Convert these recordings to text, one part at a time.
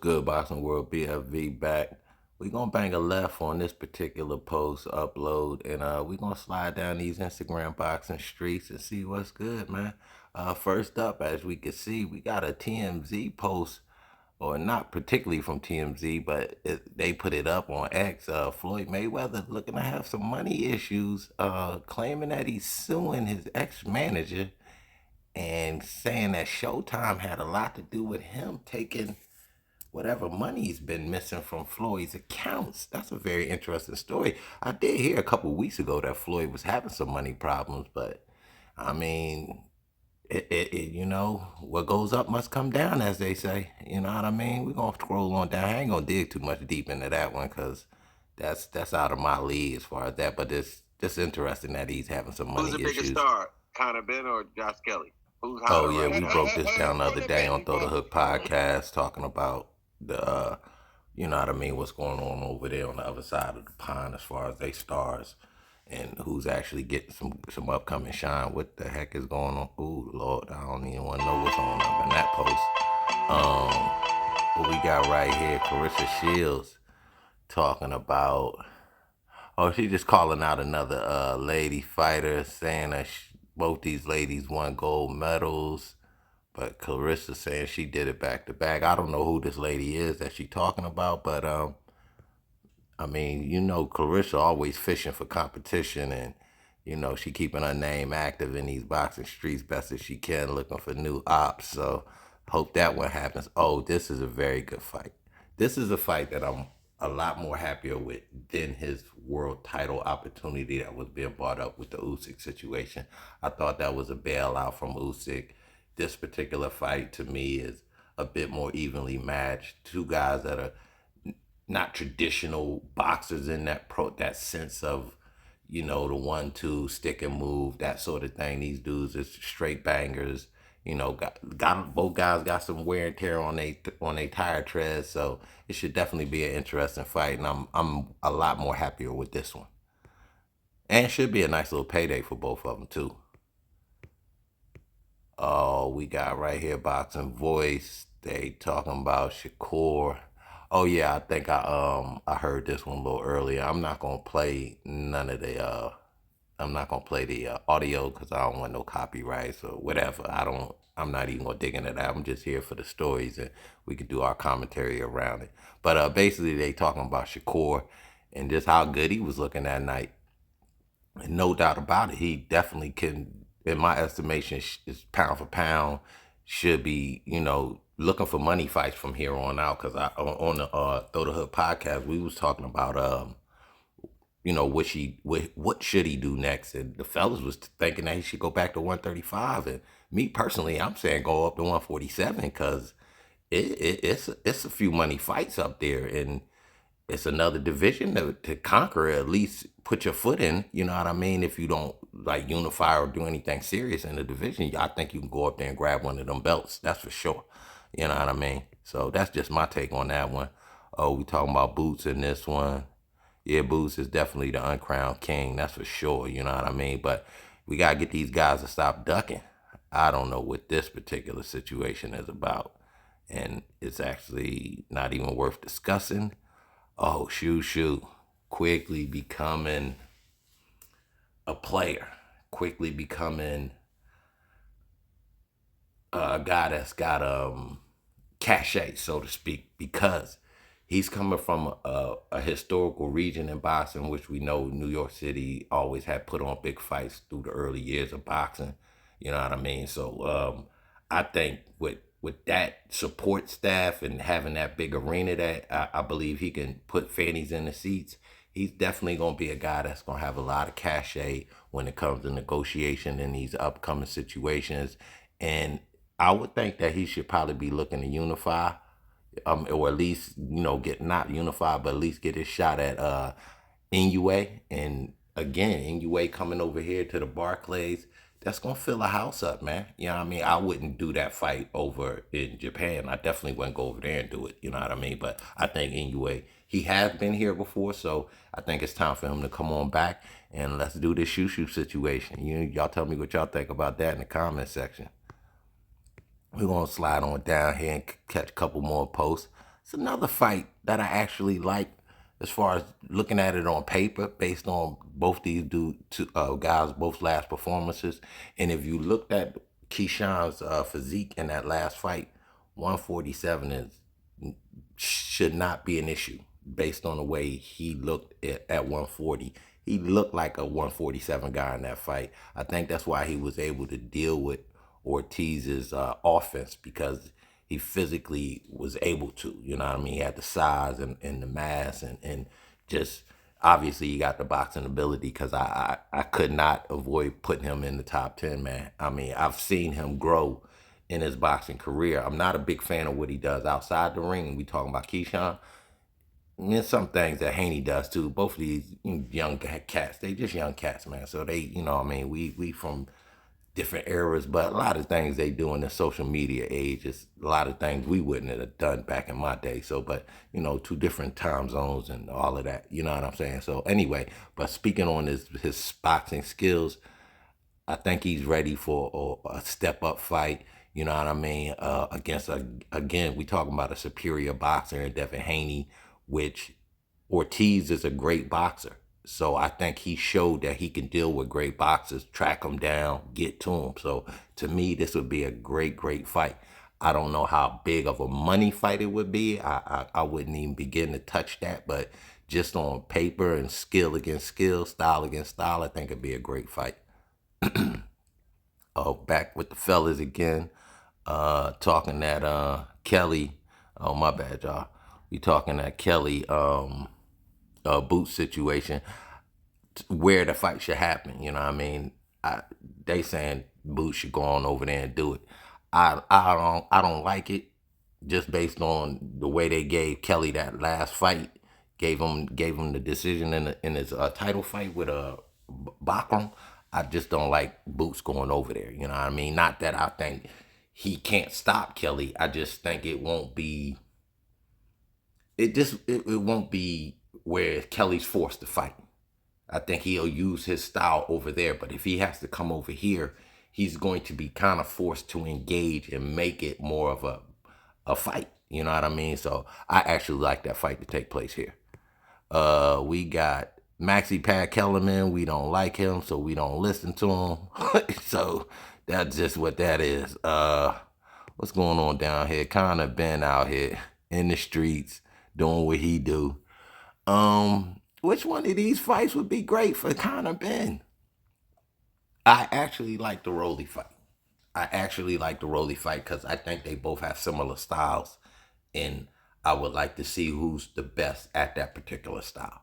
good, Boxing World? BFV back. We gonna bang a left on this particular post upload, and we gonna slide down these Instagram boxing streets and see what's good, man. First up, as we can see, we got a TMZ post, or not particularly from TMZ, but they put it up on X. Floyd Mayweather looking to have some money issues, claiming that he's suing his ex-manager and saying that Showtime had a lot to do with him taking whatever money's been missing from Floyd's accounts. That's a very interesting story. I did hear a couple of weeks ago that Floyd was having some money problems, but I mean, what goes up must come down, as they say. You know what I mean? We're gonna scroll on down. I ain't gonna dig too much deep into that one because that's out of my league as far as that. But it's just interesting that he's having some money Who's the biggest issues. star, Conor Ben or Josh Kelly? Who's Oh hotter yeah, right we now? broke this down the other day on Throw the Hook podcast, talking about the, you know what I mean, what's going on over there on the other side of the pond as far as they stars and who's actually getting some upcoming shine. What the heck is going on? Ooh, Lord, I don't even want to know what's on up in that post. What we got right here, Carissa Shields talking about. Oh, she just calling out another lady fighter, saying that both these ladies won gold medals. But Clarissa saying she did it back to back. I don't know who this lady is that she talking about, but I mean, Clarissa always fishing for competition, and she keeping her name active in these boxing streets best as she can, looking for new ops. So hope that one happens. Oh, this is a very good fight. This is a fight that I'm a lot more happier with than his world title opportunity that was being brought up with the Usyk situation. I thought that was a bailout from Usyk. This particular fight to me is a bit more evenly matched. Two guys that are not traditional boxers in that sense of the 1-2 stick and move, that sort of thing. These dudes is straight bangers. Got both guys got some wear and tear on they tire treads, so it should definitely be an interesting fight, and I'm a lot more happier with this one. And it should be a nice little payday for both of them too. Oh, we got right here Boxing Voice. They talking about Shakur. Oh yeah, I think I heard this one a little earlier. I'm not gonna play none of the I'm not gonna play the audio because I don't want no copyrights or whatever. I'm not even gonna dig into that. I'm just here for the stories, and we can do our commentary around it. But basically, they talking about Shakur and just how good he was looking that night. And no doubt about it, he definitely can, in my estimation, is pound for pound, should be, looking for money fights from here on out. Because on the Throw the Hook podcast, we was talking about, what should he do next? And the fellas was thinking that he should go back to 135. And me personally, I'm saying go up to 147 because it's a few money fights up there, and it's another division to conquer, at least put your foot in, you know what I mean? If you don't like unify or do anything serious in the division, I think you can go up there and grab one of them belts. That's for sure. You know what I mean? So that's just my take on that one. Oh, we talking about Boots in this one. Yeah, Boots is definitely the uncrowned king. That's for sure. You know what I mean? But we got to get these guys to stop ducking. I don't know what this particular situation is about. And it's actually not even worth discussing. Oh, shoot. Quickly becoming a player. Quickly becoming a guy that's got cachet, so to speak, because he's coming from a historical region in boxing, which we know New York City always had put on big fights through the early years of boxing. You know what I mean? So I think with that support staff and having that big arena, that I believe he can put fannies in the seats. He's definitely going to be a guy that's going to have a lot of cachet when it comes to negotiation in these upcoming situations. And I would think that he should probably be looking to unify, or at least get not unified, but at least get his shot at Inoue. And again, Inoue coming over here to the Barclays, that's gonna fill a house up, man. You know what I mean? I wouldn't do that fight over in Japan. I definitely wouldn't go over there and do it. You know what I mean? But I think Inoue, he has been here before, so I think it's time for him to come on back and let's do this shoo situation. Y'all tell me what y'all think about that in the comment section. We're gonna slide on down here and catch a couple more posts. It's another fight that I actually like as far as looking at it on paper, based on both these guys, both last performances. And if you looked at Keyshawn's physique in that last fight, 147 should not be an issue based on the way he looked at 140. He looked like a 147 guy in that fight. I think that's why he was able to deal with Ortiz's offense, because he physically was able to. You know what I mean? He had the size and the mass, and just obviously he got the boxing ability, because I could not avoid putting him in the top 10, man. I mean, I've seen him grow in his boxing career. I'm not a big fan of what he does outside the ring. We talking about Keyshawn. And there's some things that Haney does too. Both of these young cats, they just young cats, man. So they, you know what I mean, we from different eras, but a lot of things they do in the social media age is a lot of things we wouldn't have done back in my day. So, but two different time zones and all of that. You know what I'm saying? So anyway, but speaking on his boxing skills, I think he's ready for a step up fight. You know what I mean? Against again, we talking about a superior boxer in Devin Haney, which Ortiz is a great boxer. So I think he showed that he can deal with great boxers, track them down, get to them. So to me, this would be a great, great fight. I don't know how big of a money fight it would be. I wouldn't even begin to touch that. But just on paper and skill against skill, style against style, I think it'd be a great fight. Back with the fellas again, talking that Kelly. Oh, my bad, y'all. We talking that Kelly boot situation, where the fight should happen. You know what I mean? They saying Boots should go on over there and do it. I don't like it, just based on the way they gave Kelly that last fight. Gave him the decision in his title fight with Bachram. I just don't like Boots going over there. You know what I mean? Not that I think he can't stop Kelly. I just think it won't be. It won't be where Kelly's forced to fight. I think he'll use his style over there, but if he has to come over here, he's going to be kind of forced to engage and make it more of a fight. You know what I mean? So I actually like that fight to take place here. We got Maxie Pat Kellerman. We don't like him, so we don't listen to him. So that's just what that is. What's going on down here? Kinda been out here in the streets doing what he do. Which one of these fights would be great for Conor Ben? I actually like the Rolly fight. I actually like the Rolly fight because I think they both have similar styles, and I would like to see who's the best at that particular style.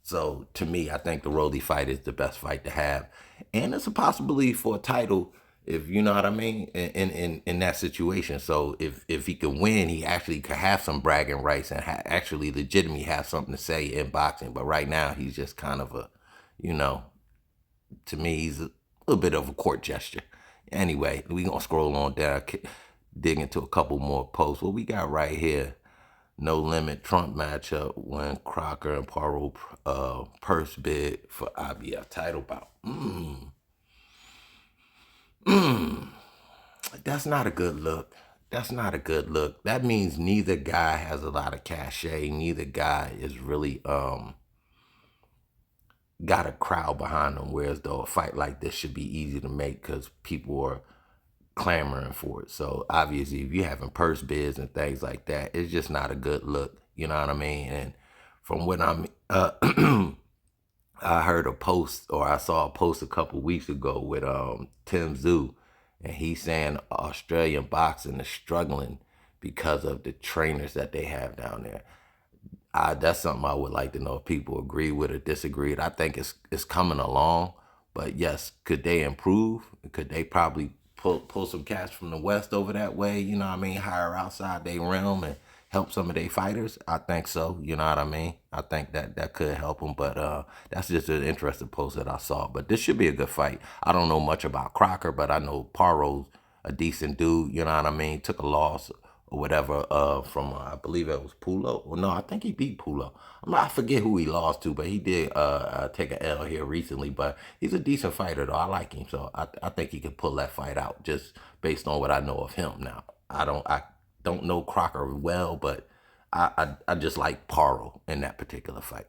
So to me, I think the Rolly fight is the best fight to have, and it's a possibility for a title, if you know what I mean, in that situation. So if he can win, he actually could have some bragging rights and actually legitimately have something to say in boxing. But right now, he's just kind of you know, to me, he's a little bit of a court gesture. Anyway, we gonna scroll on down, dig into a couple more posts. What we got right here? No limit Trump matchup when Crocker and Poirot purse bid for IBF title bout. That's not a good look. That's not a good look. That means neither guy has a lot of cachet. Neither guy is really got a crowd behind them. Whereas though a fight like this should be easy to make because people are clamoring for it. So obviously, if you're having purse bids and things like that, it's just not a good look. You know what I mean? And from what I heard a post, or I saw a post a couple weeks ago with Tim Zoo, and he's saying Australian boxing is struggling because of the trainers that they have down there. That's something I would like to know if people agree with or disagree. I think it's coming along, but yes, could they improve? Could they probably pull some cats from the West over that way? You know what I mean? Hire outside their realm and help some of their fighters. I think so. You know what I mean? I think that could help them. But that's just an interesting post that I saw. But this should be a good fight. I don't know much about Crocker, but I know Poirot's a decent dude. You know what I mean? Took a loss or whatever from I believe it was Pulo. Well, no, I think he beat Pulo. I forget who he lost to, but he did take a L here recently. But he's a decent fighter, though. I like him, so I think he could pull that fight out just based on what I know of him. Now, I don't know Crocker well, but I just like Paro in that particular fight.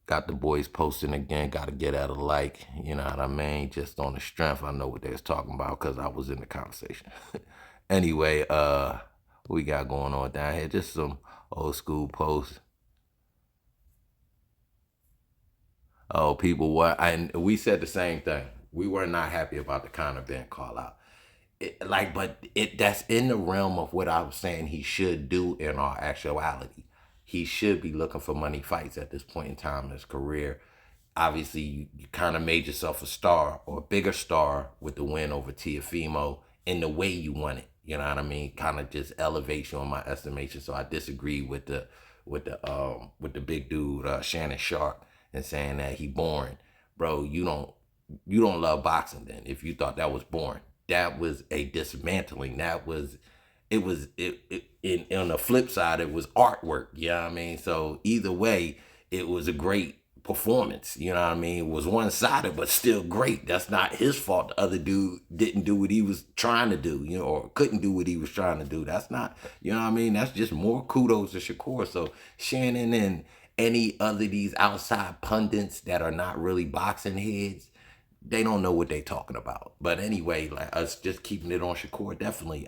Got the boys posting again. Got to get at a like. You know what I mean? Just on the strength, I know what they was talking about because I was in the conversation. Anyway, what we got going on down here? Just some old school posts. Oh, people, what? And we said the same thing. We were not happy about the Conor Ben call out. But that's in the realm of what I was saying he should do in our actuality. He should be looking for money fights at this point in time in his career. Obviously, you kind of made yourself a star or a bigger star with the win over Tiafimo in the way you want it. You know what I mean? Kind of just elevates you in my estimation. So I disagree with the big dude Shannon Sharp and saying that he boring, bro. You don't love boxing then if you thought that was boring. That was a dismantling. That was it on the flip side, it was artwork. You know what I mean? So either way, it was a great performance. You know what I mean? It was one sided, but still great. That's not his fault. The other dude didn't do what he was trying to do, or couldn't do what he was trying to do. That's not, you know what I mean? That's just more kudos to Shakur. So Shannon and any other these outside pundits that are not really boxing heads, they don't know what they talking about. But anyway, like us just keeping it on Shakur, definitely.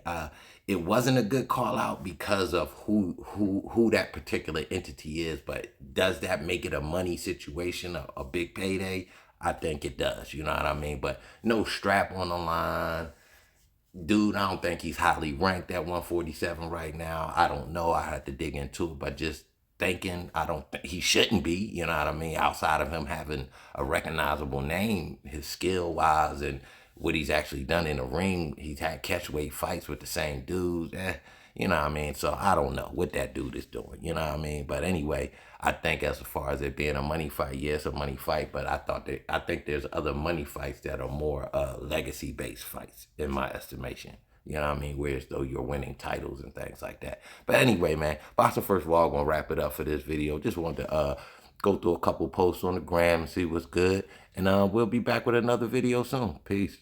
It wasn't a good call out because of who that particular entity is. But does that make it a money situation, a big payday? I think it does. You know what I mean? But no strap on the line. Dude, I don't think he's highly ranked at 147 right now. I don't know. I had to dig into it, but just thinking, I don't think he shouldn't be, you know what I mean? Outside of him having a recognizable name, his skill wise and what he's actually done in the ring, he's had catchweight fights with the same dudes. You know what I mean? So I don't know what that dude is doing, you know what I mean? But anyway, I think as far as it being a money fight, yeah, it's a money fight, but I think there's other money fights that are more legacy based fights in my estimation. You know what I mean? Whereas though you're winning titles and things like that. But anyway, man, Boxing First of all, gonna wrap it up for this video. Just wanted to go through a couple posts on the gram and see what's good. And we'll be back with another video soon. Peace.